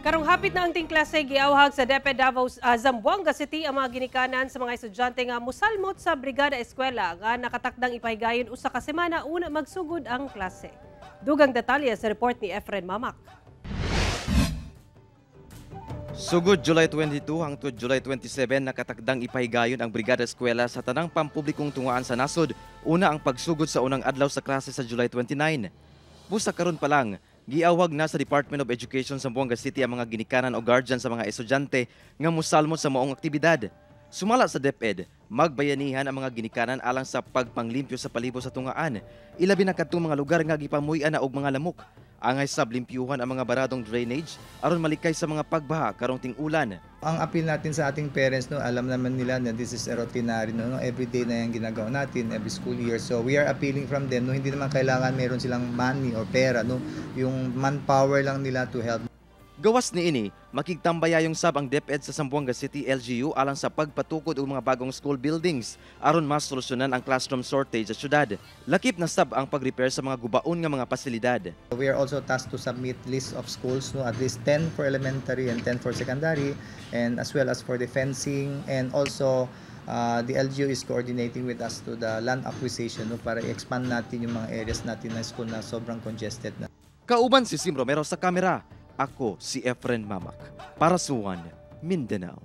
Karong hapit na ang ting klase giawhag sa DepEd Davao Zamboanga City ang mga ginikanan sa mga estudyante nga musalmot sa Brigada Eskwela nga nakatakdang ipahigayon usa ka semana una magsugod ang klase. Dugang detalye sa report ni Efren Mamak. Sugod July 22 hangtod July 27 nakatakdang ipahigayon ang Brigada Eskwela sa tanang pampublikong tungaan sa nasod. Una ang pagsugod sa unang adlaw sa klase sa July 29. Busa karon pa lang, giawhag na sa Department of Education sa Zamboanga City ang mga ginikanan o guardian sa mga estudyante nga musalmot sa maong aktibidad. Sumala sa DepEd, magbayanihan ang mga ginikanan alang sa pagpanglimpyo sa palibot sa tungaan. Ilabi na kadtong mga lugar nga gipamuy-an na og mga lamok. Angay sab limpyuhan ang mga baradong drainage aron malikay sa mga pagbaha karong ting-ulan. Ang appeal natin sa ating parents, no, alam naman nila na this is a routinary, no, everyday na yung ginagawa natin every school year. So we are appealing from them, no, hindi naman kailangan meron silang money or pera, no, yung manpower lang nila to help. Gawas niini, makigtambayayong sab ang DepEd sa Zamboanga City LGU alang sa pagpatukod og mga bagong school buildings aron mas solusyonan ang classroom shortage sa syudad. Lakip na sab ang pag-repair sa mga gubaon nga mga pasilidad. We are also tasked to submit list of schools, no, at least 10 for elementary and 10 for secondary, and as well as for the fencing, and also the LGU is coordinating with us to the land acquisition, no, para i-expand natin yung mga areas natin na school na sobrang congested na. Kauban si Sim Romero sa kamera. Ako si Efren Mamak para sa One Mindanao.